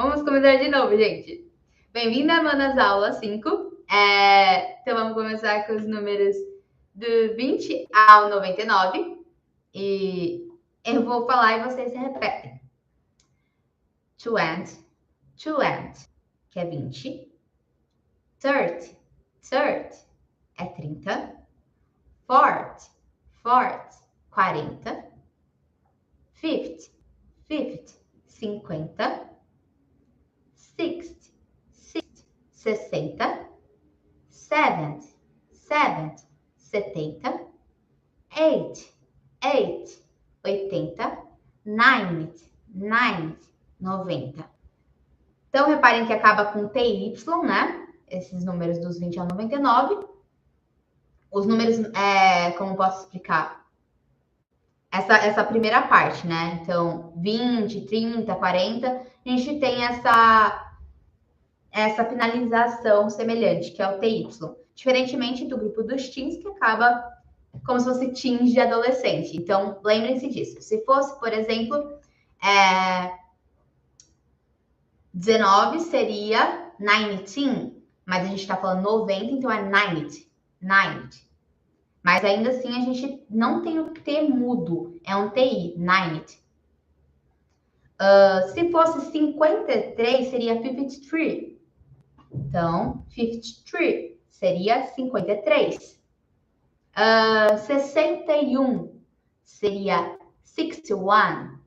Vamos começar de novo, gente. Bem-vindo a Manas Aula 5. Então, vamos começar com os números do 20 ao 99. E eu vou falar e vocês se repetem. 20, que é 20. 30 é 30. 40, 40. 50, 50. 60, 60. 70, 70. 80, 80. 90, 90. Então, reparem que acaba com TY, né? Esses números dos 20 ao 99. Os números, como posso explicar? Essa primeira parte, né? Então, 20, 30, 40, a gente tem essa finalização semelhante, que é o TY. Diferentemente do grupo dos teens, que acaba como se fosse teens de adolescente. Então, lembrem-se disso. Se fosse, por exemplo, 19 seria 19, mas a gente está falando 90, então é 90. Mas ainda assim a gente não tem o T mudo, é um TI, 90. Se fosse 53, seria 53. Então, 53 seria 53. 61 seria 61.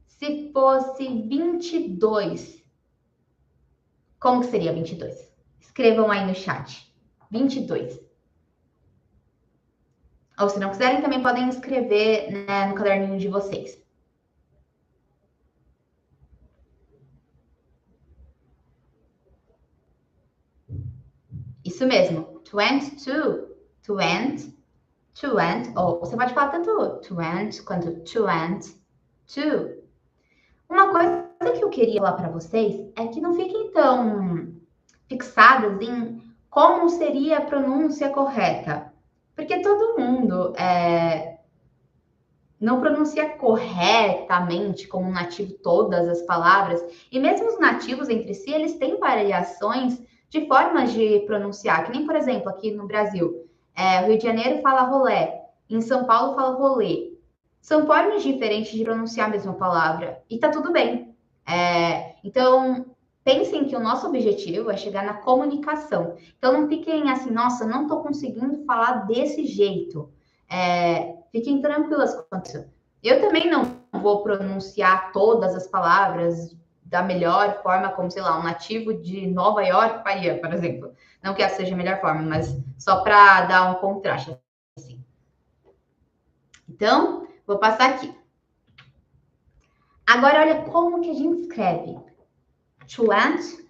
Se fosse 22, como que seria 22? Escrevam aí no chat. 22. Ou se não quiserem, também podem escrever, né, no caderninho de vocês. Isso mesmo. 22. 20. Ou você pode falar tanto 20 quanto 22. Uma coisa que eu queria falar para vocês é que não fiquem tão fixadas em como seria a pronúncia correta. Porque todo mundo não pronuncia corretamente como um nativo todas as palavras. E mesmo os nativos entre si, eles têm variações de formas de pronunciar. Que nem, por exemplo, aqui no Brasil, Rio de Janeiro fala rolé, em São Paulo fala rolê. São formas diferentes de pronunciar a mesma palavra. E tá tudo bem. Então, pensem que o nosso objetivo é chegar na comunicação. Então, não fiquem assim, nossa, não estou conseguindo falar desse jeito. Fiquem tranquilas quanto isso. Eu também não vou pronunciar todas as palavras da melhor forma, como, sei lá, um nativo de Nova York faria, por exemplo. Não que essa seja a melhor forma, mas só para dar um contraste. Assim. Então, vou passar aqui. Agora, olha como que a gente escreve. 21.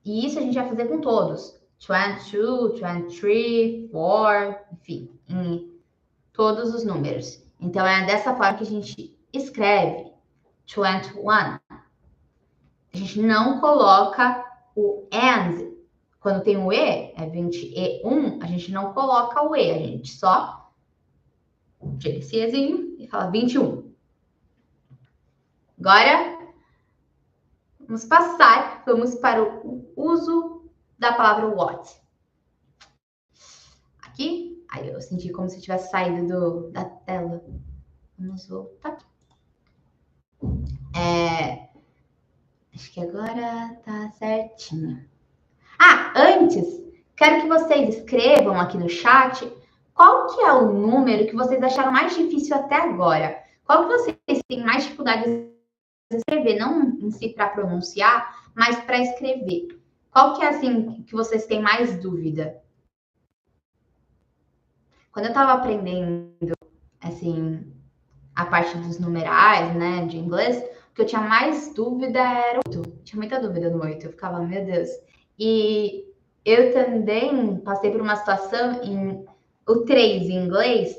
E isso a gente vai fazer com todos. 22, 23, 4, enfim, em todos os números. Então, é dessa forma que a gente escreve 21. A gente não coloca o and. Quando tem o E, é 21, a gente não coloca o E, a gente só tira esse Ezinho e fala 21. Agora, vamos para o uso da palavra what. Aqui, aí eu senti como se tivesse saído da tela. Vamos voltar aqui. Acho que agora tá certinho. Antes, quero que vocês escrevam aqui no chat qual que é o número que vocês acharam mais difícil até agora. Qual que vocês têm mais dificuldade de escrever, não em si para pronunciar, mas para escrever. Qual que é assim que vocês têm mais dúvida? Quando eu estava aprendendo assim a parte dos numerais, né, de inglês, o que eu tinha mais dúvida era o 8. Tinha muita dúvida no 8. Eu ficava, meu Deus. E eu também passei por uma situação em o 3 em inglês,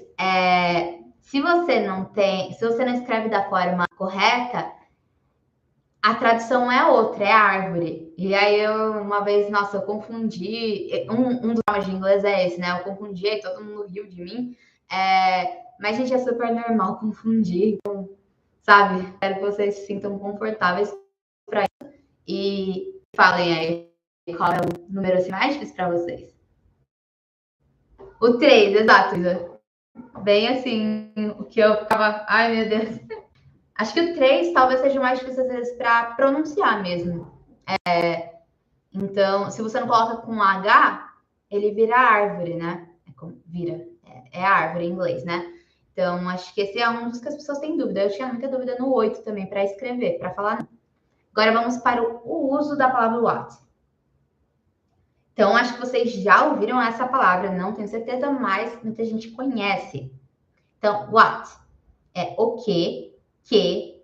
se você não escreve da forma correta, a tradução é outra, é árvore. E aí eu, uma vez, nossa, eu confundi. Um dos traumas de inglês é esse, né? Eu confundi, todo mundo riu de mim. Mas, gente, é super normal confundir, então, sabe? Espero que vocês se sintam confortáveis para isso e falem aí qual é o número assim, mais difícil para vocês. O 3, exato, Isa. Bem assim, o que eu ficava. Ai, meu Deus. Acho que o 3 talvez seja o mais difícil, às vezes, para pronunciar mesmo. Então, se você não coloca com H, ele vira árvore, né? Vira. É árvore em inglês, né? Então, acho que esse é um dos que as pessoas têm dúvida. Eu tinha muita dúvida no 8 também, para escrever, para falar. Agora vamos para o uso da palavra what. Então, acho que vocês já ouviram essa palavra, não tenho certeza, mas muita gente conhece. Então, what é o que,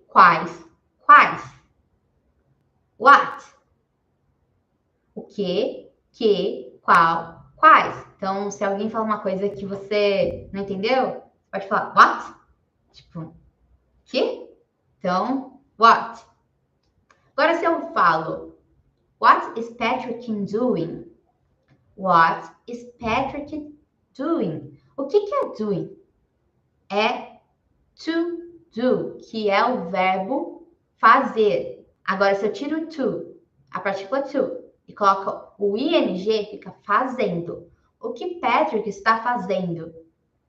quais, quais. What? O que, qual, quais. Então, se alguém fala uma coisa que você não entendeu, pode falar what? Tipo, que? Então, what? Agora, se eu falo, what is Patrick doing? What is Patrick doing? O que é doing? É to do, que é o verbo fazer. Agora, se eu tiro to, a partícula to, e coloco o ing, fica fazendo. O que Patrick está fazendo?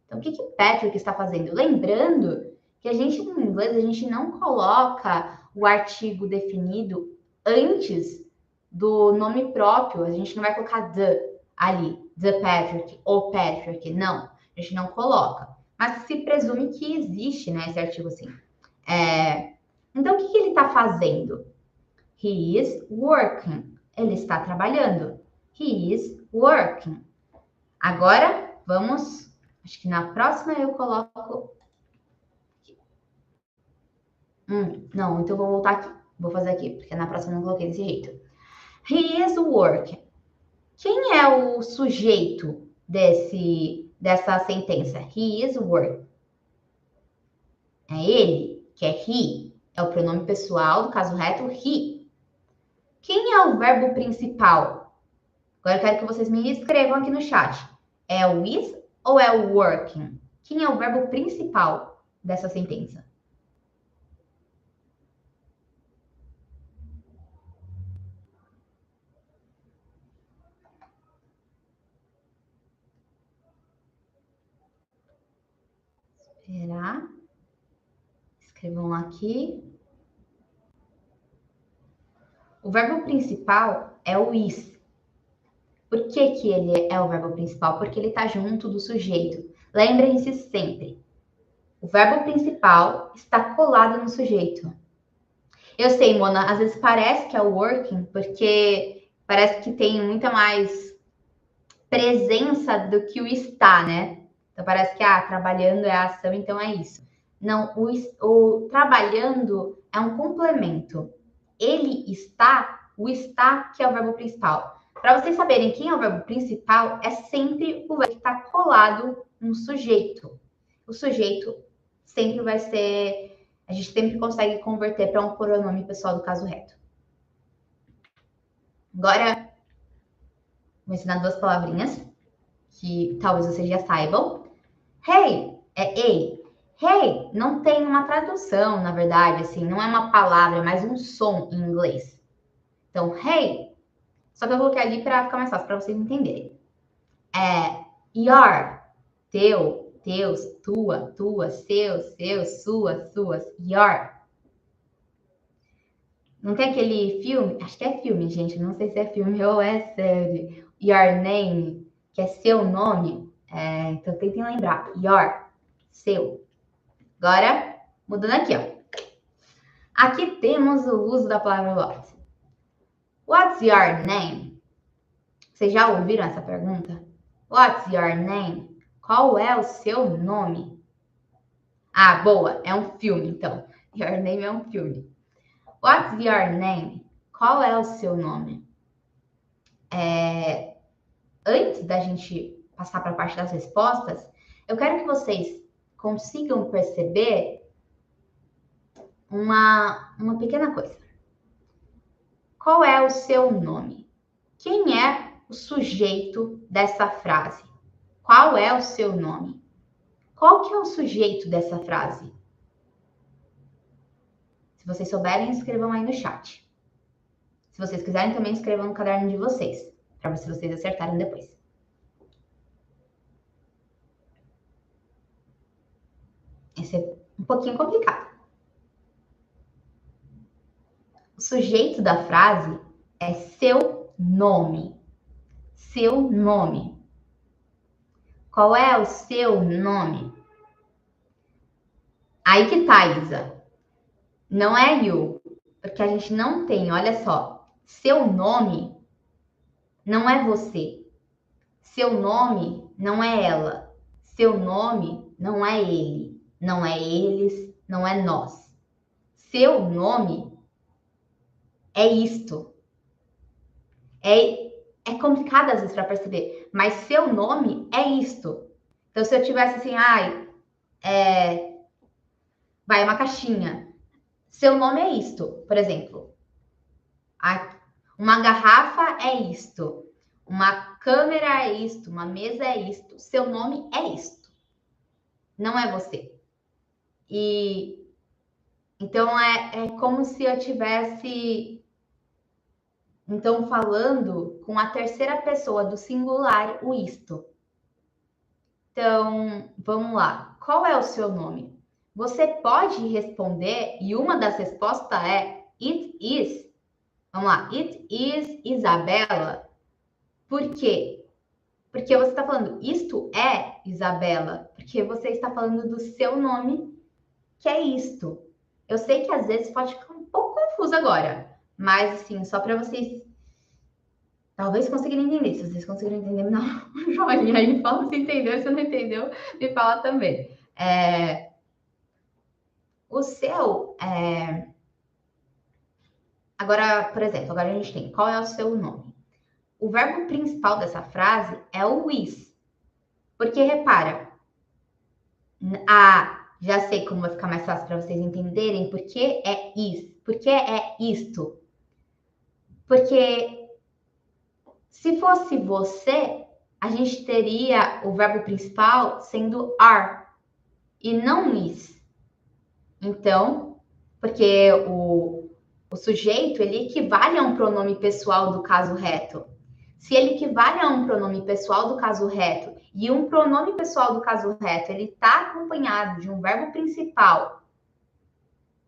Então, o que Patrick está fazendo? Lembrando que a gente, no inglês, a gente não coloca o artigo definido antes do nome próprio. A gente não vai colocar the ali, the Patrick ou Patrick. Não, a gente não coloca. Mas se presume que existe, né, esse artigo assim. Então, o que ele está fazendo? He is working. Ele está trabalhando. He is working. Agora, vamos... Acho que na próxima eu coloco... não, então eu vou voltar aqui. Vou fazer aqui, porque na próxima eu não coloquei desse jeito. He is working. Quem é o sujeito dessa sentença? He is working. É ele, que é he. É o pronome pessoal, do caso reto, he. Quem é o verbo principal? Agora eu quero que vocês me escrevam aqui no chat. É o is ou é o working? Quem é o verbo principal dessa sentença? Esperar. Escrevam aqui. O verbo principal é o is. Por que ele é o verbo principal? Porque ele está junto do sujeito. Lembrem-se sempre. O verbo principal está colado no sujeito. Eu sei, Mona, às vezes parece que é o working, porque parece que tem muita mais presença do que o está, né? Então parece que trabalhando é a ação, então é isso. Não, o trabalhando é um complemento. Ele está, o está que é o verbo principal. Para vocês saberem quem é o verbo principal, é sempre o verbo que está colado no sujeito. O sujeito sempre vai ser... A gente sempre consegue converter para um pronome pessoal do caso reto. Agora, vou ensinar duas palavrinhas que talvez vocês já saibam. Hey é ei. Hey não tem uma tradução, na verdade, assim, não é uma palavra, é mais um som em inglês. Então, hey, só que eu coloquei ali para ficar mais fácil, para vocês entenderem. Your, teu, teus, tua, seus, suas, your. Não tem aquele filme? Acho que é filme, gente. Não sei se é filme ou é série. Your name, que é seu nome. Então tentem lembrar. Your, seu. Agora, mudando aqui, ó. Aqui temos o uso da palavra what. What's your name? Vocês já ouviram essa pergunta? What's your name? Qual é o seu nome? Ah, boa. É um filme, então. Your name é um filme. What's your name? Qual é o seu nome? Antes da gente passar para a parte das respostas, eu quero que vocês consigam perceber uma pequena coisa. Qual é o seu nome? Quem é o sujeito dessa frase? Qual é o seu nome? Qual que é o sujeito dessa frase? Se vocês souberem, escrevam aí no chat. Se vocês quiserem, também escrevam no caderno de vocês, para ver se vocês acertaram depois. Esse é um pouquinho complicado. O sujeito da frase é seu nome. Seu nome. Qual é o seu nome? Aí que tá, Isa. Não é you, porque a gente não tem, olha só. Seu nome não é você. Seu nome não é ela. Seu nome não é ele. Não é eles, não é nós. Seu nome é isto. É complicado às vezes para perceber, mas seu nome é isto. Então, se eu tivesse assim, vai uma caixinha. Seu nome é isto, por exemplo. Uma garrafa é isto. Uma câmera é isto. Uma mesa é isto. Seu nome é isto. Não é você. E então é como se eu tivesse então falando com a terceira pessoa do singular o isto. Então, vamos lá. Qual é o seu nome? Você pode responder e uma das respostas é it is. Vamos lá. It is Isabela. Por quê? Porque você está falando isto é Isabela. Porque você está falando do seu nome, que é isto. Eu sei que às vezes pode ficar um pouco confuso agora, mas assim, só para vocês talvez conseguirem entender. Se vocês conseguirem entender, me dá um joinha aí, fala se entendeu. Se não entendeu, me fala também. O seu. Agora, por exemplo, agora a gente tem qual é o seu nome? O verbo principal dessa frase é o is. Porque repara, já sei como vai ficar mais fácil para vocês entenderem por que é is. Por que é isto? Porque se fosse você, a gente teria o verbo principal sendo are e não is. Então, porque o sujeito, ele equivale a um pronome pessoal do caso reto. Se ele equivale a um pronome pessoal do caso reto e um pronome pessoal do caso reto, ele está acompanhado de um verbo principal,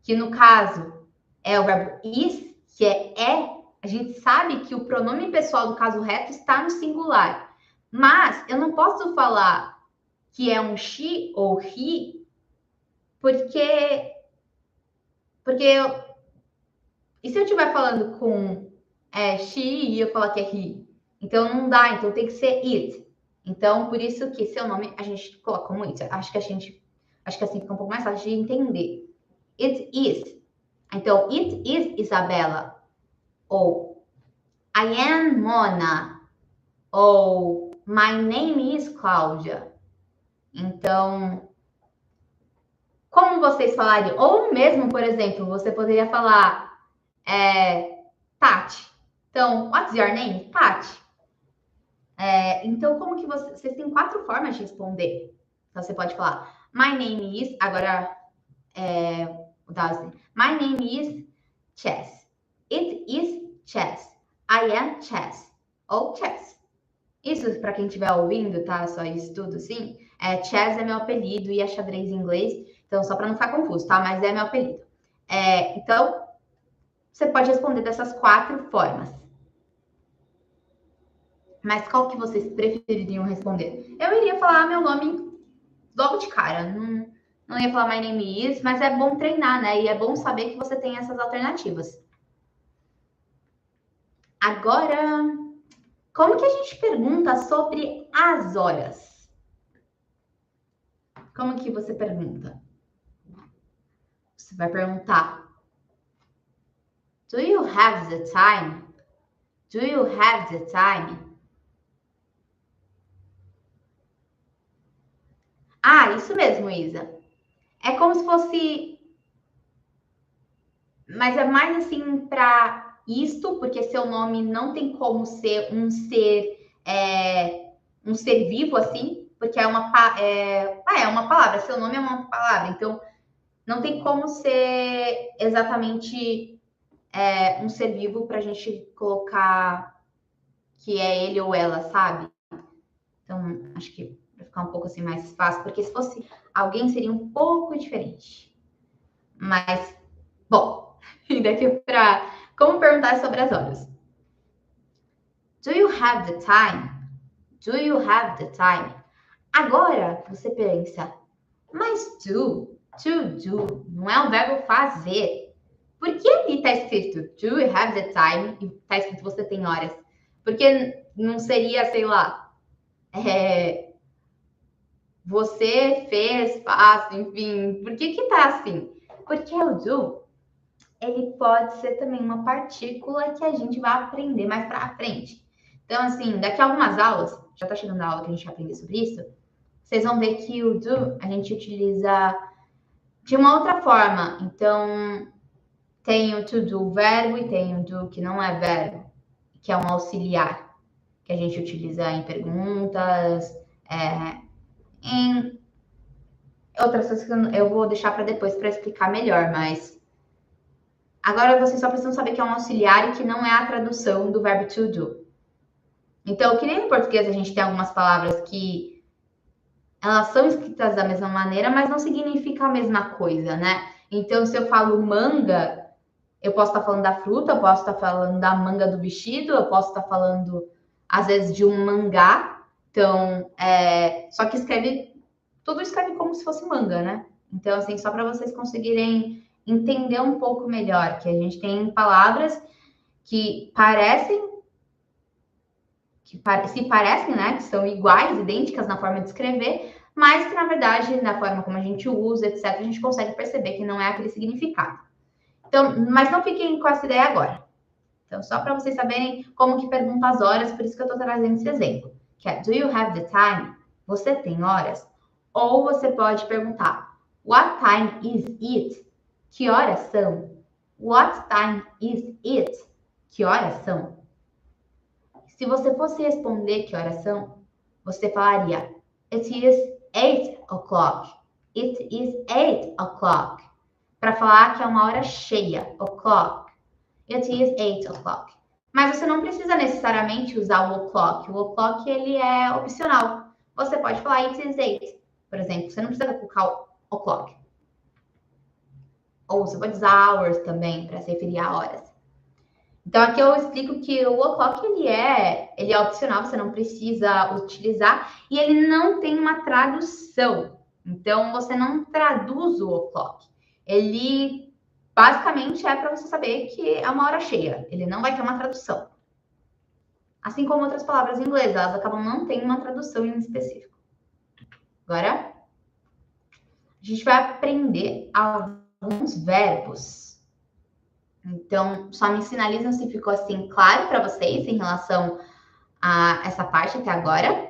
que no caso é o verbo is, que a gente sabe que o pronome pessoal do caso reto está no singular. Mas eu não posso falar que é um she ou he, porque e se eu estiver falando com she e eu falar que é he? Então não dá, então tem que ser it. Então, por isso que seu nome a gente coloca como it. Acho que assim fica um pouco mais fácil de entender. It is. Então, it is Isabela. Ou I am Mona. Ou my name is Cláudia. Então, como vocês falariam? Ou mesmo, por exemplo, você poderia falar Tati. Então, what's your name? Tati. Então, como que vocês têm 4 formas de responder. Então, você pode falar my name is, agora my name is Chess. It is Chess. I am Chess. Ou Chess. Isso, para quem estiver ouvindo, tá? Só isso tudo, assim. Chess é meu apelido e é xadrez em inglês. Então, só para não ficar confuso, tá? Mas é meu apelido. Então, você pode responder dessas 4 formas. Mas qual que vocês prefeririam responder? Eu iria falar meu nome logo de cara. Não ia falar my name is, mas é bom treinar, né? E é bom saber que você tem essas alternativas. Agora, como que a gente pergunta sobre as horas? Como que você pergunta? Você vai perguntar: Do you have the time? Do you have the time? Isso mesmo, Isa. É como se fosse... Mas é mais assim para isto, porque seu nome não tem como ser um ser vivo assim. porque é uma palavra, seu nome é uma palavra, então não tem como ser exatamente um ser vivo para a gente colocar que é ele ou ela, sabe? Então, acho que vai ficar um pouco assim mais fácil, porque se fosse alguém seria um pouco diferente. Mas, bom, e daqui para como perguntar sobre as horas? Do you have the time? Do you have the time? Agora você pensa, mas do não é um verbo fazer. Por que ali está escrito do you have the time e está escrito você tem horas? Porque não seria, sei lá, você fez, faz, enfim. Por que tá assim? Porque o do, ele pode ser também uma partícula que a gente vai aprender mais para frente. Então, assim, daqui a algumas aulas, já tá chegando a aula que a gente vai aprender sobre isso, vocês vão ver que o do a gente utiliza de uma outra forma. Então, tem o to do verbo e tem o do que não é verbo, que é um auxiliar, que a gente utiliza em perguntas, em outras coisas que eu vou deixar para depois para explicar melhor, mas agora vocês só precisam saber que é um auxiliar e que não é a tradução do verbo to do. Então, que nem no português a gente tem algumas palavras que elas são escritas da mesma maneira, mas não significa a mesma coisa, né? Então, se eu falo manga, eu posso estar falando da fruta, eu posso estar falando da manga do vestido, eu posso estar falando, às vezes, de um mangá. Então, só que tudo escreve como se fosse manga, né? Então, assim, só para vocês conseguirem entender um pouco melhor, que a gente tem palavras que se parecem, né? Que são iguais, idênticas na forma de escrever, mas que, na verdade, na forma como a gente usa, etc., a gente consegue perceber que não é aquele significado. Então, mas não fiquem com essa ideia agora. Então, só para vocês saberem como que pergunta as horas, por isso que eu estou trazendo esse exemplo. Que é, do you have the time? Você tem horas? Ou você pode perguntar, what time is it? Que horas são? What time is it? Que horas são? Se você fosse responder que horas são, você falaria, it is 8 o'clock. It is 8 o'clock. Para falar que é uma hora cheia, o'clock. It is 8 o'clock. Mas você não precisa necessariamente usar o o'clock. O o'clock, ele é opcional. Você pode falar it is 8, por exemplo. Você não precisa colocar o o'clock. Ou você pode usar hours também, para se referir a horas. Então, aqui eu explico que o o'clock, ele é opcional, você não precisa utilizar. E ele não tem uma tradução. Então, você não traduz o o'clock. Ele basicamente é para você saber que é uma hora cheia. Ele não vai ter uma tradução. Assim como outras palavras em inglês, elas acabam não tendo uma tradução em específico. Agora, a gente vai aprender alguns verbos. Então, só me sinalizam se ficou assim claro para vocês em relação a essa parte até agora.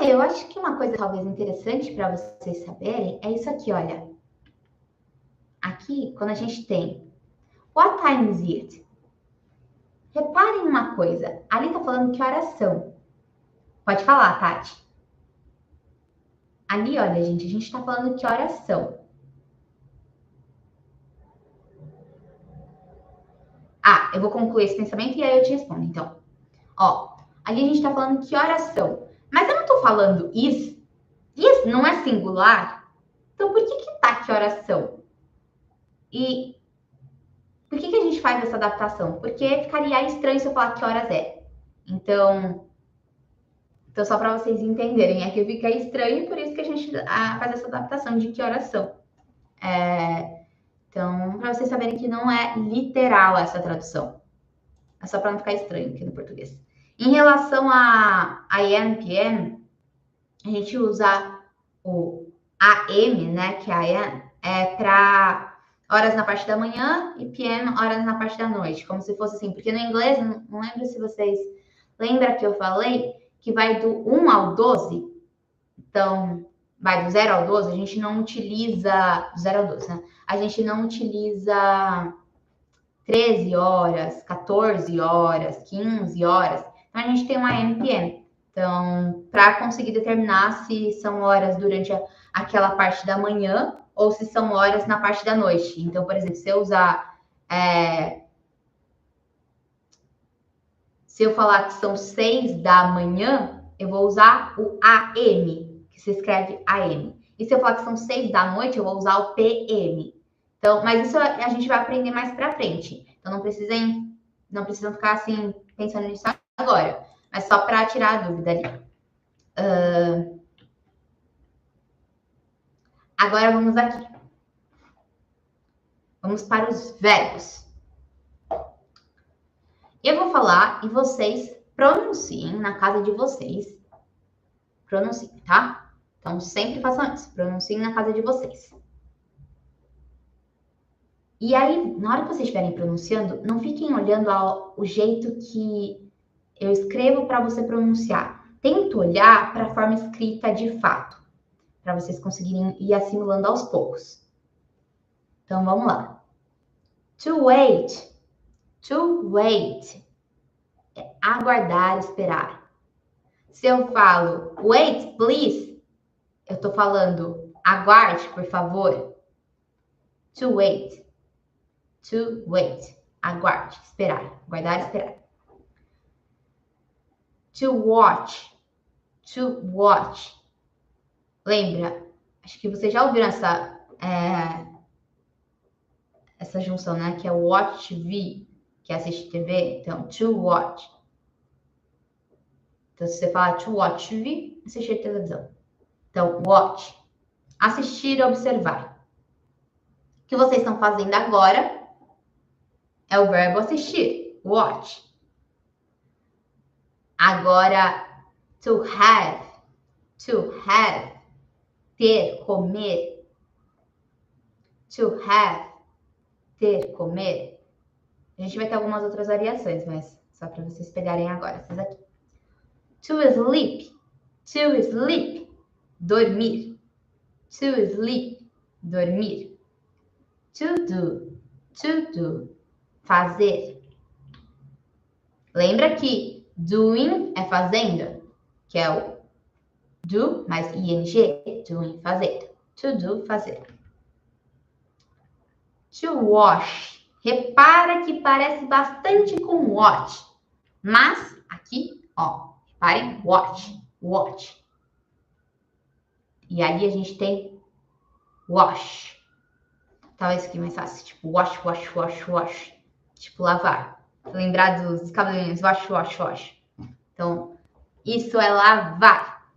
Eu acho que uma coisa talvez interessante para vocês saberem é isso aqui, olha. Aqui, quando a gente tem what time is it? Reparem uma coisa, ali tá falando que horas são. Pode falar, Tati. Ali, olha, gente, a gente tá falando que horas são. Eu vou concluir esse pensamento e aí eu te respondo, então. Ali a gente tá falando que horas são. Mas eu não tô falando is. Is não é singular. Então, por que tá que horas são? E por que a gente faz essa adaptação? Porque ficaria estranho se eu falar que horas é. Então só para vocês entenderem, aqui fica estranho, por isso que a gente faz essa adaptação de que horas são. Então, para vocês saberem que não é literal essa tradução. É só para não ficar estranho aqui no português. Em relação a AM, PM, a gente usa o AM, né, que é AM, para horas na parte da manhã e PM, horas na parte da noite, como se fosse assim, porque no inglês, não lembro se vocês lembram que eu falei, que vai do 1 ao 12. Então, vai do 0 ao 12, a gente não utiliza... Do 0 ao 12, né? A gente não utiliza 13 horas, 14 horas, 15 horas. Então, a gente tem um AM PM. Então, para conseguir determinar se são horas durante aquela parte da manhã ou se são horas na parte da noite. Então, por exemplo, se eu usar... se eu falar que são 6 da manhã, eu vou usar o AM, que se escreve AM. E se eu falar que são 6 da noite, eu vou usar o PM. Então, mas isso a gente vai aprender mais para frente. Então, não precisam ficar assim, pensando nisso agora. Mas só para tirar a dúvida ali. Agora vamos aqui. Vamos para os verbos. Eu vou falar e vocês pronunciem na casa de vocês. Pronunciem, tá? Então, sempre façam isso. Pronunciem na casa de vocês. E aí, na hora que vocês estiverem pronunciando, não fiquem olhando o jeito que eu escrevo para você pronunciar. Tenta olhar para a forma escrita de fato, para vocês conseguirem ir assimilando aos poucos. Então, vamos lá. To wait. To wait. É aguardar, esperar. Se eu falo wait, please, eu estou falando aguarde, por favor. To wait. To wait. Aguarde, esperar. Aguardar, esperar. To watch. To watch. Lembra? Acho que vocês já ouviram essa junção, né? Que é watch TV, que é assistir TV. Então, to watch. Então, se você fala to watch TV, assistir televisão. Então, watch. Assistir, observar. O que vocês estão fazendo agora é o verbo assistir. Watch. Agora, to have. To have. Ter, comer. To have. Ter, comer. A gente vai ter algumas outras variações, mas só para vocês pegarem agora essas aqui. To sleep. To sleep. Dormir. To sleep. Dormir. To do. To do. Fazer. Lembra que doing é fazendo, que é o do mais ing. Doing, fazer. To do, fazer. To wash. Repara que parece bastante com watch. Mas aqui, ó, reparem, watch. Watch. E ali a gente tem wash. Talvez aqui mais fácil. Tipo, wash, wash, wash, wash. Tipo, lavar. Lembrar dos cabelinhos. Wash, wash, wash. Então, isso é lavar.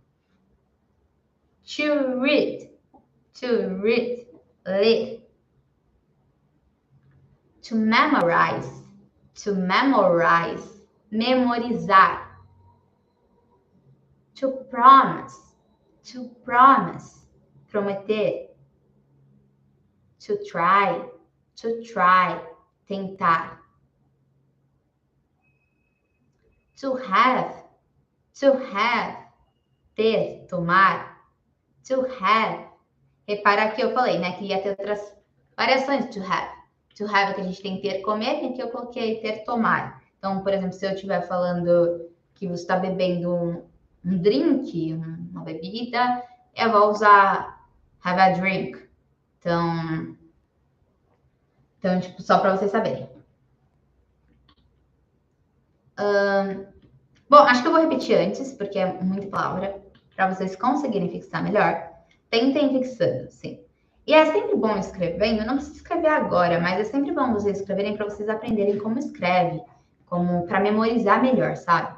To read. To read. Ler. To memorize. To memorize. Memorizar. To promise. To promise. Prometer. To try. To try. Tentar. To have. To have. Ter. Tomar. To have. Repara que eu falei, né? Que ia ter outras variações to have. To have é que a gente tem ter, comer, e aqui eu coloquei ter, tomar. Então, por exemplo, se eu estiver falando que você está bebendo um drink, uma bebida, eu vou usar have a drink. Então tipo, só para vocês saberem. Bom, acho que eu vou repetir antes, porque é muita palavra, para vocês conseguirem fixar melhor. Tentem fixando, sim. E é sempre bom escrevendo, não precisa escrever agora, mas é sempre bom vocês escreverem para vocês aprenderem como escreve, como para memorizar melhor, sabe?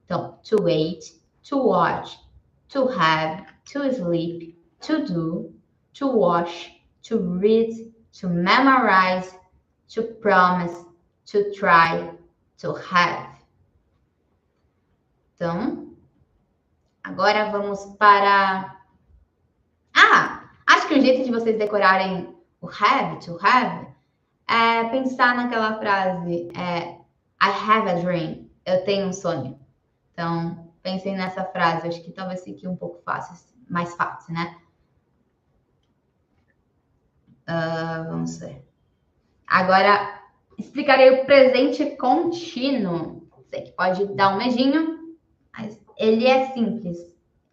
Então, to wait, to watch, to have, to sleep, to do, to wash, to read, to memorize, to promise, to try, to have. Então, agora vamos para... acho que um jeito de vocês decorarem o have, to have, é pensar naquela frase, I have a dream, eu tenho um sonho. Então, pensem nessa frase, acho que talvez fique um pouco fácil assim. mais fácil, né? Vamos ver. Agora, explicarei o presente contínuo. Sei que pode dar um medinho, mas ele é simples.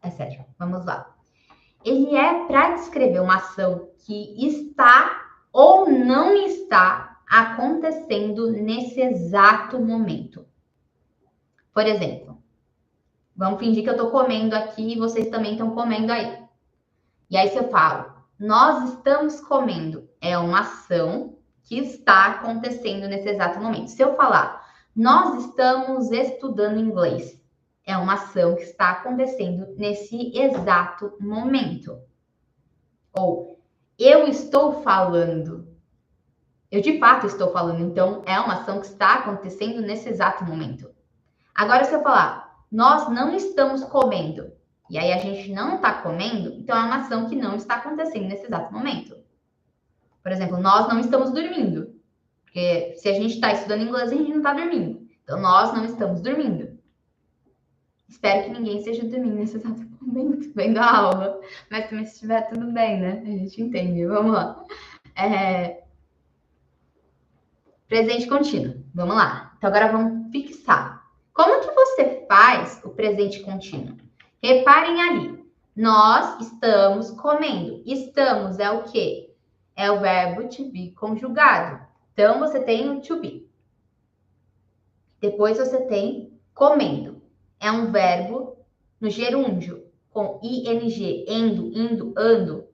É sério, vamos lá. Ele é para descrever uma ação que está ou não está acontecendo nesse exato momento. Por exemplo, vamos fingir que eu estou comendo aqui e vocês também estão comendo aí. E aí, se eu falo, nós estamos comendo, é uma ação que está acontecendo nesse exato momento. Se eu falar, nós estamos estudando inglês, é uma ação que está acontecendo nesse exato momento. Ou, eu estou falando. Eu de fato estou falando, então é uma ação que está acontecendo nesse exato momento. Agora, se eu falar, nós não estamos comendo, e aí a gente não está comendo, então é uma ação que não está acontecendo nesse exato momento. Por exemplo, nós não estamos dormindo. Porque se a gente está estudando inglês, a gente não está dormindo. Então, nós não estamos dormindo. Espero que ninguém esteja dormindo nesse exato momento, vendo a aula. Mas também se estiver tudo bem, né? A gente entende. Vamos lá. Presente contínuo. Vamos lá. Então, agora vamos fixar. Como que você faz o presente contínuo? Reparem ali. Nós estamos comendo. Estamos é o quê? É o verbo to be conjugado. Então, você tem o to be. Depois, você tem comendo. É um verbo no gerúndio, com ing, endo, indo, ando.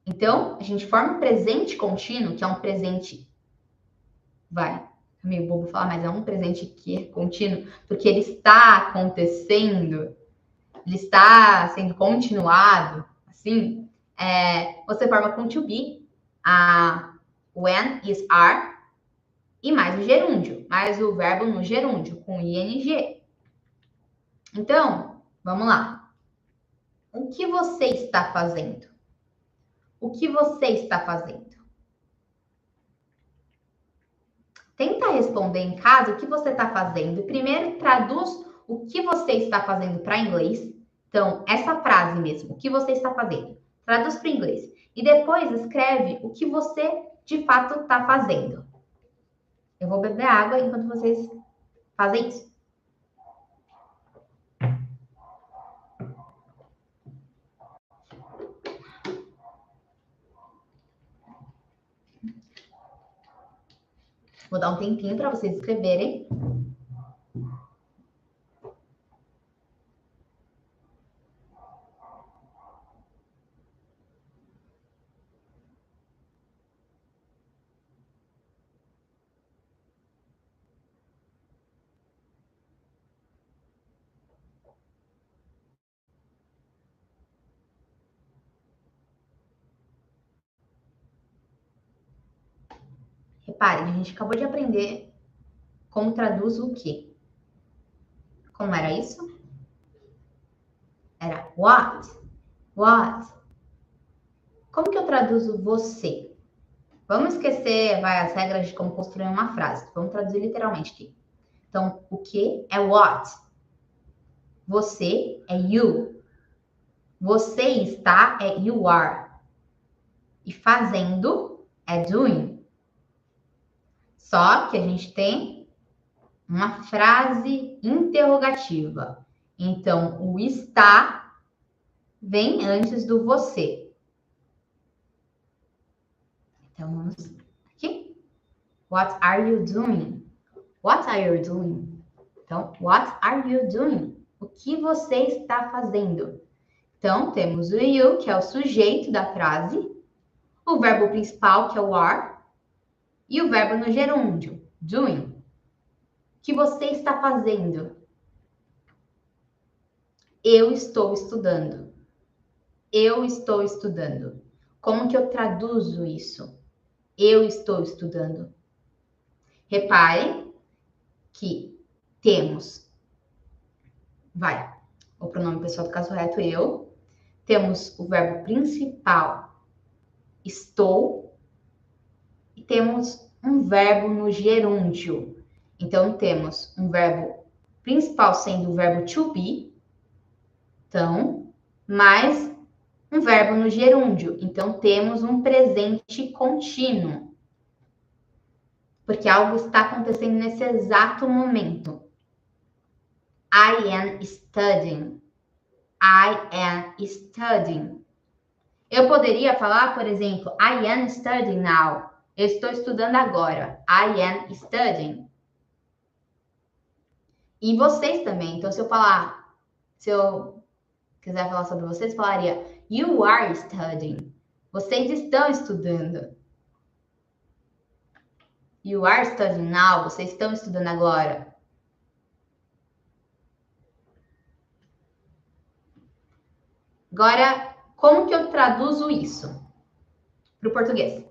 Então, a gente forma um presente contínuo, que é um presente... é meio bobo falar, mas é um presente que é contínuo, porque ele está acontecendo, ele está sendo continuado, assim, você forma com to be, when, is, are, e mais o gerúndio, mais o verbo no gerúndio, com ing. Então, vamos lá. O que você está fazendo? O que você está fazendo? Tenta responder em casa o que você está fazendo. Primeiro, traduz o que você está fazendo para inglês. Então, essa frase mesmo, o que você está fazendo. Traduz para inglês. E depois, escreve o que você, de fato, está fazendo. Eu vou beber água enquanto vocês fazem isso. Vou dar um tempinho para vocês escreverem. Reparem, a gente acabou de aprender como traduz o quê? Como era isso? Era what? What? Como que eu traduzo você? Vamos esquecer as regras de como construir uma frase. Vamos traduzir literalmente aqui. Então, o que é what? Você é you. Você está é you are. E fazendo é doing. Só que a gente tem uma frase interrogativa. Então, o está vem antes do você. Então, vamos aqui. What are you doing? What are you doing? Então, what are you doing? O que você está fazendo? Então, temos o you, que é o sujeito da frase, o verbo principal, que é o are, e o verbo no gerúndio, doing. O que você está fazendo? Eu estou estudando. Eu estou estudando. Como que eu traduzo isso? Eu estou estudando. Reparem que temos, o pronome pessoal do caso reto, eu. Temos o verbo principal, estou. E temos um verbo no gerúndio. Então, temos um verbo principal sendo o verbo to be. Então, mais um verbo no gerúndio. Então, temos um presente contínuo. Porque algo está acontecendo nesse exato momento. I am studying. I am studying. Eu poderia falar, por exemplo, I am studying now. Eu estou estudando agora. I am studying. E vocês também. Então, se eu quiser falar sobre vocês, falaria You are studying. Vocês estão estudando. You are studying now. Vocês estão estudando agora. Agora, como que eu traduzo isso para o português?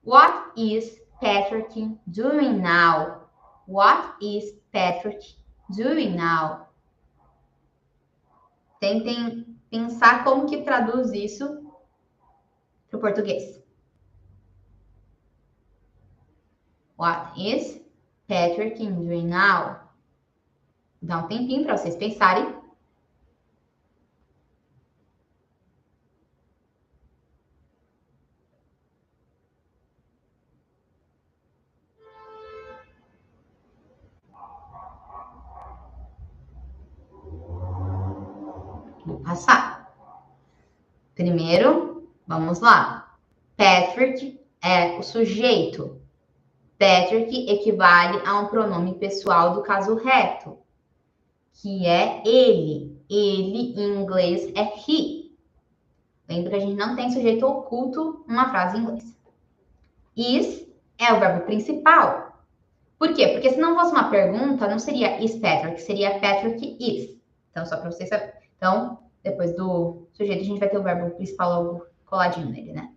What is Patrick doing now? What is Patrick doing now? Tentem pensar como que traduz isso para o português. What is Patrick doing now? Dá um tempinho para vocês pensarem. Vou passar. Primeiro, vamos lá. Patrick é o sujeito. Patrick equivale a um pronome pessoal do caso reto, que é ele. Ele, em inglês, é he. Lembra que a gente não tem sujeito oculto numa frase em inglês. Is é o verbo principal. Por quê? Porque se não fosse uma pergunta, não seria is Patrick, seria Patrick is. Então, só para vocês saberem. Então, depois do sujeito, a gente vai ter o verbo principal logo coladinho nele, né?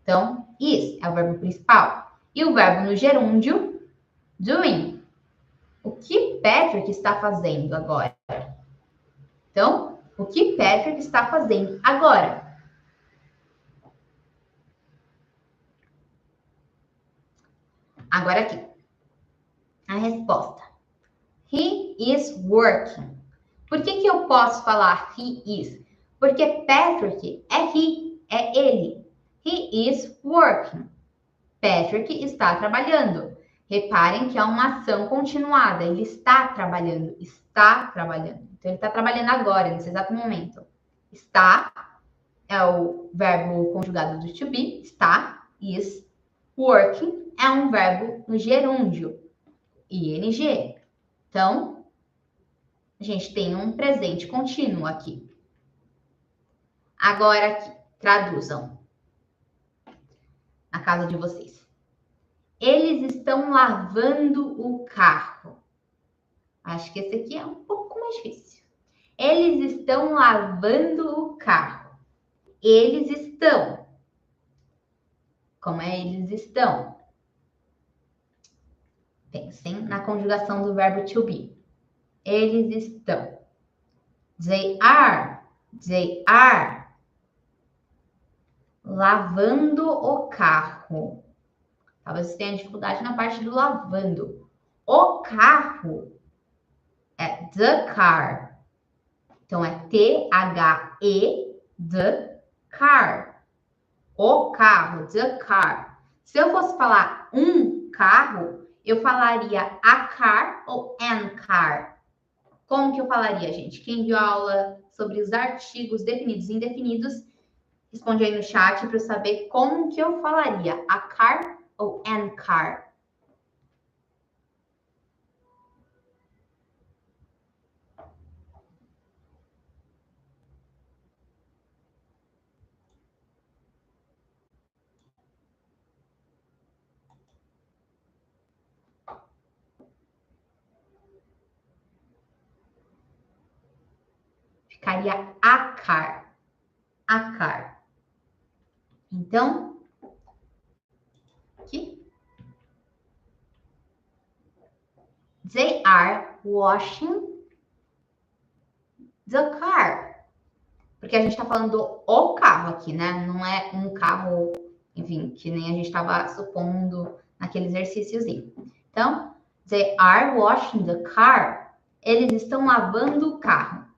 Então, is é o verbo principal. E o verbo no gerúndio, doing. O que Patrick está fazendo agora? Então, o que Patrick está fazendo agora? Agora aqui, a resposta. He is working. Por que eu posso falar he is? Porque Patrick é he, é ele. He is working. Patrick está trabalhando. Reparem que é uma ação continuada. Ele está trabalhando, está trabalhando. Então, ele está trabalhando agora, nesse exato momento. Está é o verbo conjugado do to be, está, is. Working é um verbo no gerúndio, ing. Então, a gente tem um presente contínuo aqui. Agora aqui, traduzam na casa de vocês. Eles estão lavando o carro. Acho que esse aqui é um pouco mais difícil. Eles estão lavando o carro. Eles estão. Como é eles estão? Pensem na conjugação do verbo to be. Eles estão. They are. They are. Lavando o carro. Talvez você tenha dificuldade na parte do lavando. O carro é the car. Então, é T-H-E, the car. O carro, the car. Se eu fosse falar um carro, eu falaria a car ou an car. Como que eu falaria, gente? Quem viu a aula sobre os artigos definidos e indefinidos, responde aí no chat para eu saber como que eu falaria. A car ou an car? Ficaria a car. A car. Então, aqui. They are washing the car. Porque a gente está falando o carro aqui, né? Não é um carro, enfim, que nem a gente estava supondo naquele exercíciozinho. Então, they are washing the car. Eles estão lavando o carro.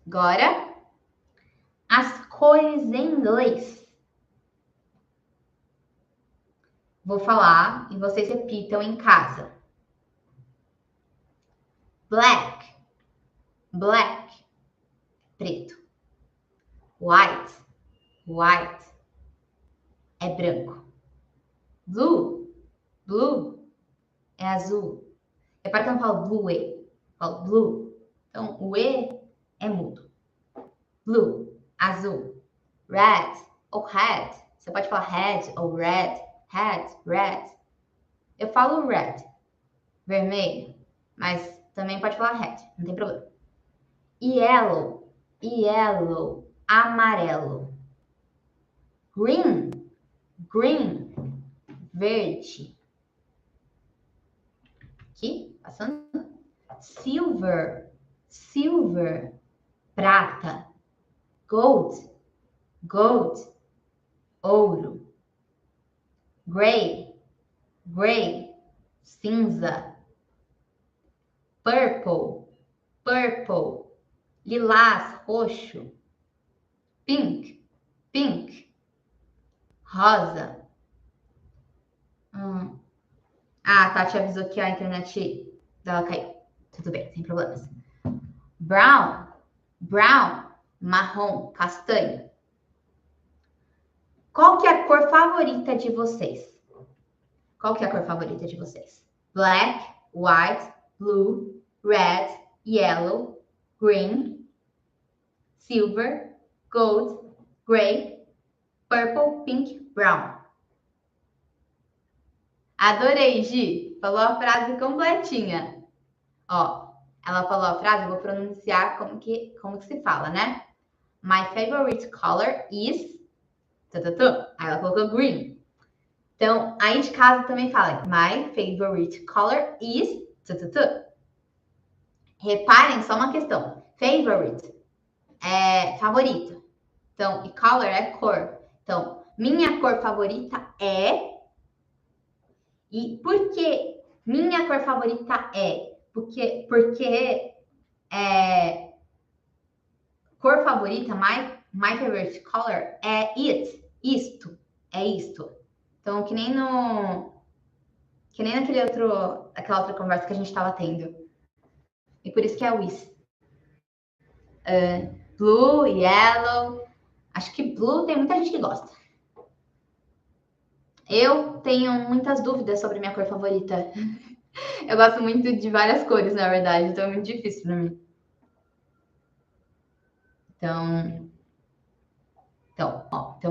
Agora, as cores em inglês. Vou falar e vocês repitam em casa. Black, black, preto. White, white, é branco. Blue, blue, é azul. Repara que eu não falo blue, eu falo blue. Então, o E é mudo. Blue, azul. Red ou red. Você pode falar red ou red. Red, red. Eu falo red, vermelho, mas também pode falar red, não tem problema. Yellow, yellow, amarelo. Green, green, verde. Aqui, passando. Silver, silver, prata. Gold, gold, ouro. Gray, gray, cinza. Purple, purple, lilás, roxo. Pink, pink, rosa. A Tati avisou que a internet dela caiu. Tudo bem, sem problemas. Brown, brown, marrom, castanho. Qual que é a cor favorita de vocês? Qual que é a cor favorita de vocês? Black, white, blue, red, yellow, green, silver, gold, gray, purple, pink, brown. Adorei, Gi. Falou a frase completinha. Ó, ela falou a frase, eu vou pronunciar como que se fala, né? My favorite color is... Aí ela colocou green. Então, aí de casa também fala my favorite color is... Reparem só uma questão. Favorite é favorito. Então, e color é cor. Então, minha cor favorita é... E por que minha cor favorita é? Porque cor favorita, my favorite color é isto, é isto. Então, que nem aquela outra conversa que a gente estava tendo. E por isso que é o is. Blue, yellow. Acho que blue tem muita gente que gosta. Eu tenho muitas dúvidas sobre minha cor favorita. Eu gosto muito de várias cores, na verdade, então é muito difícil para mim. Então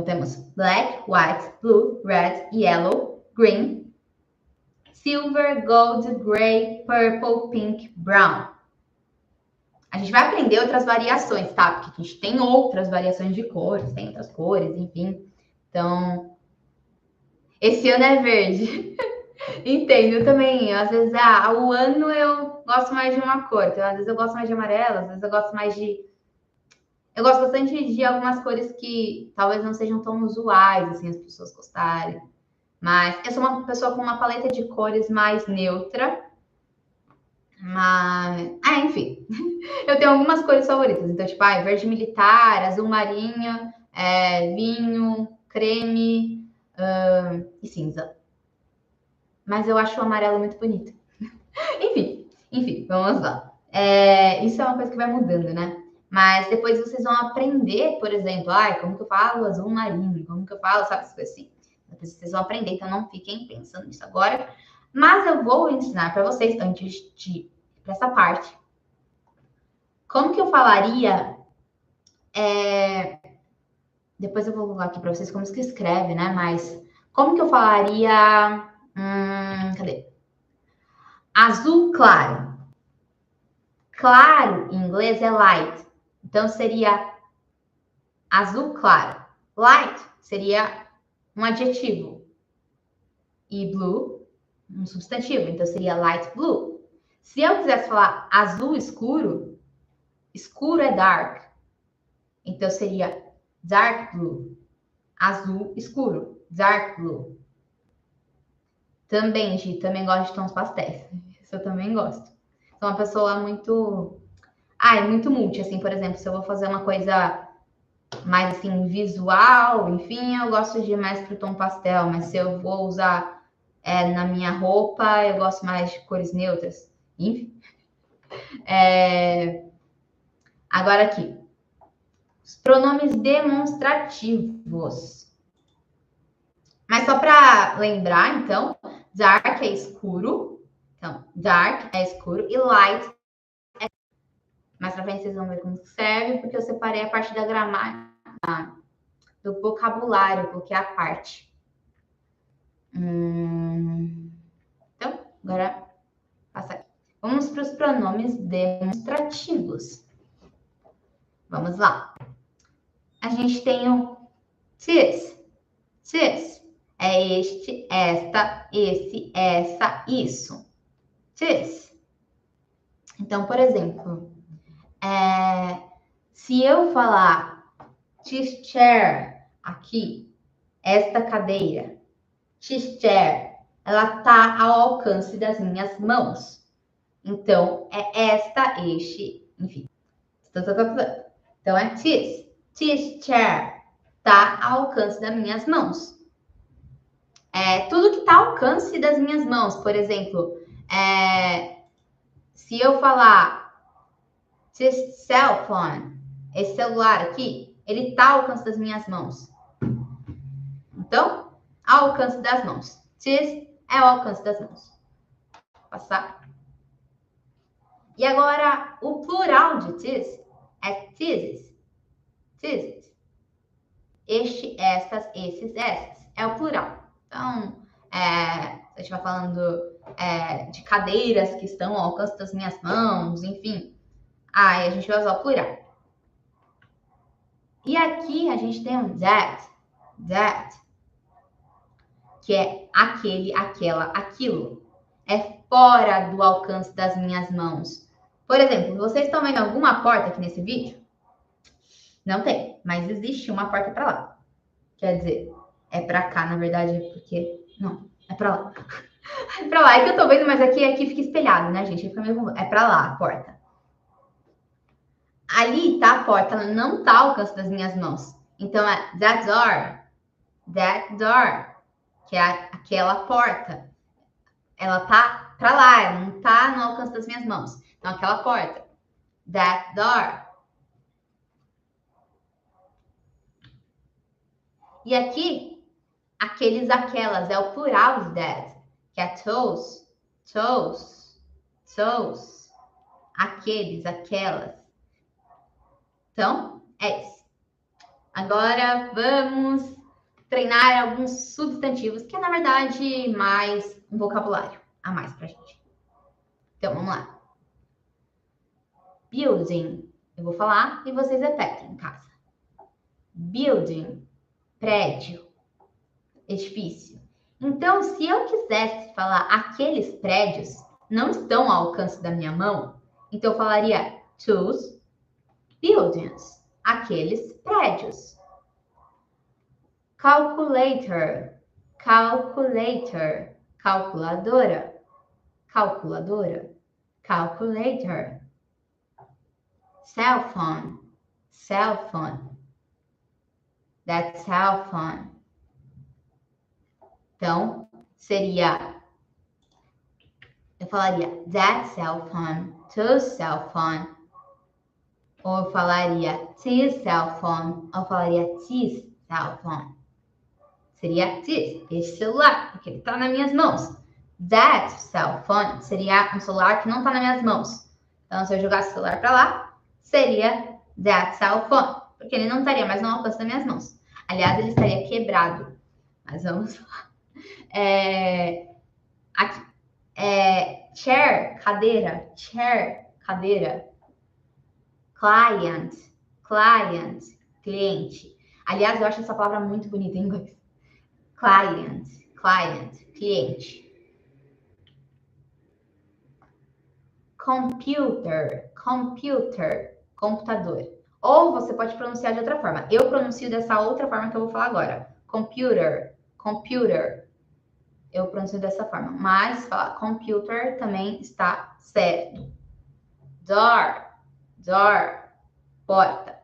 temos black, white, blue, red, yellow, green, silver, gold, gray, purple, pink, brown. A gente vai aprender outras variações, tá? Porque a gente tem outras variações de cores, tem outras cores, enfim. Então, esse ano é verde. Entendo, eu também. Às vezes, o ano eu gosto mais de uma cor. Então, às vezes eu gosto mais de amarelo, às vezes eu gosto mais de... Eu gosto bastante de algumas cores que talvez não sejam tão usuais, assim, as pessoas gostarem. Mas eu sou uma pessoa com uma paleta de cores mais neutra. Mas, enfim. Eu tenho algumas cores favoritas. Então, tipo, verde militar, azul marinho, vinho, creme e cinza. Mas eu acho o amarelo muito bonito. enfim, vamos lá. Isso é uma coisa que vai mudando, né? Mas depois vocês vão aprender, por exemplo, como que eu falo azul marinho, como que eu falo, sabe, essas coisas assim. Depois vocês vão aprender, então não fiquem pensando nisso agora. Mas eu vou ensinar para vocês, antes de ir para essa parte, como que eu falaria... Depois eu vou colocar aqui para vocês como que escreve, né? Mas como que eu falaria... cadê? Azul claro. Claro, em inglês, é light. Então, seria azul claro. Light seria um adjetivo. E blue, um substantivo. Então, seria light blue. Se eu quisesse falar azul escuro, escuro é dark. Então, seria dark blue. Azul escuro, dark blue. Também, Gi, também gosto de tons pastéis. Isso eu também gosto. Sou uma pessoa muito é muito multi, assim, por exemplo, se eu vou fazer uma coisa mais, assim, visual, enfim, eu gosto de ir mais pro tom pastel, mas se eu vou usar na minha roupa, eu gosto mais de cores neutras. Enfim. Agora aqui, os pronomes demonstrativos. Mas só para lembrar, então, dark é escuro. Então, dark é escuro e light é... Mais pra frente vocês vão ver como serve, porque eu separei a parte da gramática, do vocabulário, porque é a parte. Então, agora, passa aqui. Vamos para os pronomes demonstrativos. Vamos lá. A gente tem o this. This é este, esta, esse, essa, isso. This. Então, por exemplo, se eu falar this chair aqui, esta cadeira, this chair, ela está ao alcance das minhas mãos. Então, é esta, este, enfim. Então, é this. This chair está ao alcance das minhas mãos. Tudo que está ao alcance das minhas mãos. Por exemplo, se eu falar this cell phone, esse celular aqui, ele está ao alcance das minhas mãos. Então, ao alcance das mãos. This é ao alcance das mãos. Vou passar. E agora, o plural de this é theses. Theses. Este, estas, esses, essas. É o plural. Então, a gente vai falando de cadeiras que estão ao alcance das minhas mãos, enfim. Aí a gente vai usar o plural. E aqui a gente tem um that, que é aquele, aquela, aquilo. É fora do alcance das minhas mãos. Por exemplo, vocês estão vendo alguma porta aqui nesse vídeo? Não tem, mas existe uma porta para lá. Quer dizer, é para cá, na verdade, porque... Não, é para lá. É para lá, é que eu tô vendo, mas aqui fica espelhado, né, gente? É para lá a porta. Ali tá a porta, ela não tá ao alcance das minhas mãos. Então, é that door, que é aquela porta. Ela tá para lá, ela não tá no alcance das minhas mãos. Então, aquela porta. That door. E aqui, aqueles, aquelas, é o plural de that, que é those. Aqueles, aquelas. Então, é isso. Agora, vamos treinar alguns substantivos, que é, na verdade, mais um vocabulário a mais pra gente. Então, vamos lá. Building. Eu vou falar e vocês repetem em casa. Building. Prédio. Edifício. Então, se eu quisesse falar aqueles prédios não estão ao alcance da minha mão, então eu falaria those buildings. Aqueles prédios. Calculator. Calculadora. Calculator. Cell phone. That's cell phone. Então, eu falaria that cell phone, those cell phone. Ou eu falaria this cell phone, ou eu falaria this cell phone. Seria this, esse celular, porque ele está nas minhas mãos. That cell phone seria um celular que não está nas minhaas mãos. Então, se eu jogasse o celular para lá, seria that cell phone, porque ele não estaria mais no alcance das minhas mãos. Aliás, ele estaria quebrado. Mas vamos lá. Aqui. Chair, cadeira. Client, cliente. Aliás, eu acho essa palavra muito bonita em inglês. Client, cliente. Computer, computador. Ou você pode pronunciar de outra forma. Eu pronuncio dessa outra forma que eu vou falar agora. Computer. Eu pronuncio dessa forma. Mas falar computer também está certo. Door. Door, porta.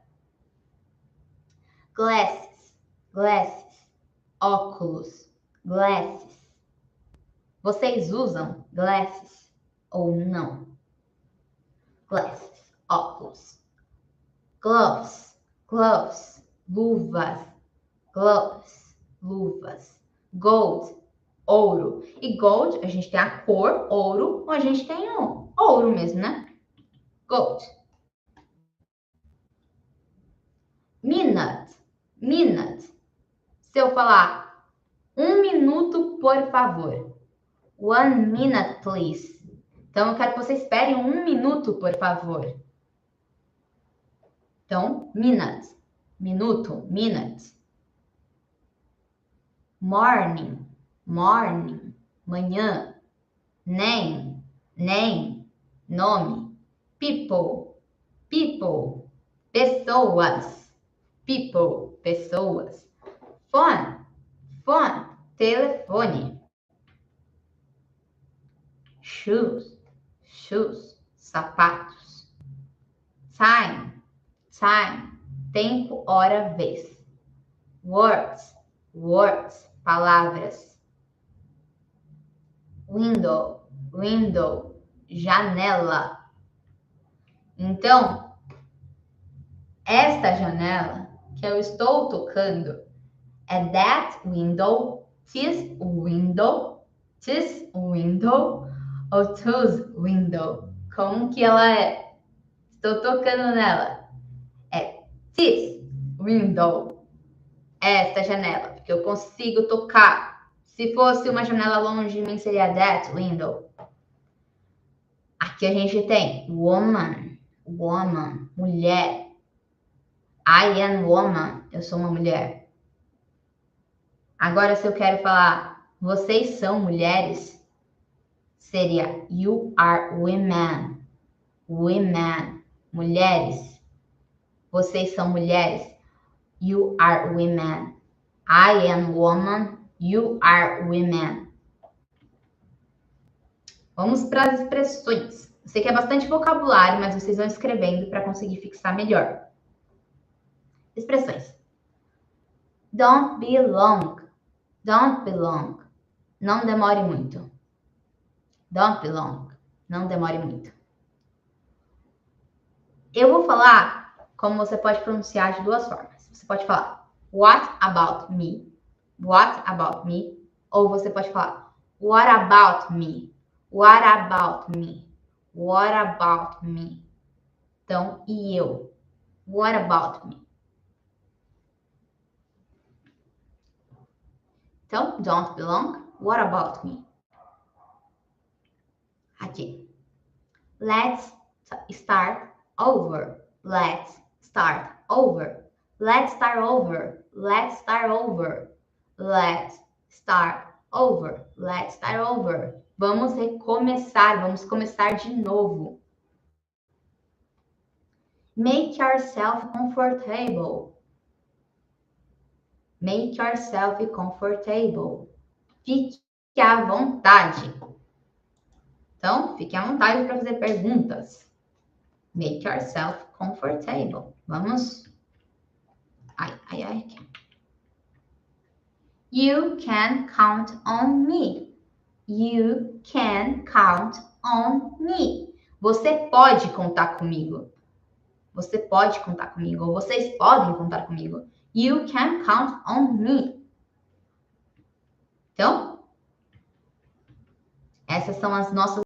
Glasses, glasses. Óculos, glasses. Vocês usam glasses ou não? Glasses, óculos. Gloves, gloves. Luvas, gloves, luvas. Gold, ouro. E gold, a gente tem a cor ouro, ou a gente tem o ouro mesmo, né? Gold. Minute, minute. Se eu falar 1 minuto, por favor. 1 minute, please. Então, eu quero que você espere 1 minuto, por favor. Então, minute, minuto, minute. Morning, morning, manhã. Name, name, nome. People, people, pessoas. People, pessoas. Phone, phone, telefone. Shoes, shoes, sapatos. Time, time, tempo, hora, vez. Words, words, palavras. Window, window, janela. Então, esta janela que eu estou tocando é that window, this window, ou whose window. Como que ela é? Estou tocando nela. É this window. Esta janela, porque eu consigo tocar. Se fosse uma janela longe de mim, seria that window. Aqui a gente tem woman, woman, mulher. I am woman, eu sou uma mulher. Agora, se eu quero falar vocês são mulheres, seria you are women. Women, mulheres. Vocês são mulheres. You are women. I am woman. You are women. Vamos para as expressões. Eu sei que é bastante vocabulário, mas vocês vão escrevendo para conseguir fixar melhor. Expressões. Don't be long. Don't be long. Não demore muito. Don't be long. Não demore muito. Eu vou falar como você pode pronunciar de duas formas. Você pode falar what about me? What about me? Ou você pode falar what about me? What about me? What about me? Então, e eu? What about me? Então, don't belong. What about me? Aqui. Let's start over. Let's start over. Let's start over. Let's start over. Let's start over. Let's start over. Vamos recomeçar. Vamos começar de novo. Make yourself comfortable. Make yourself comfortable. Fique à vontade. Então, fique à vontade para fazer perguntas. Make yourself comfortable. Vamos. Ai. You can count on me. You can count on me. Você pode contar comigo. Você pode contar comigo. Ou vocês podem contar comigo. You can count on me. Então, essas são as nossas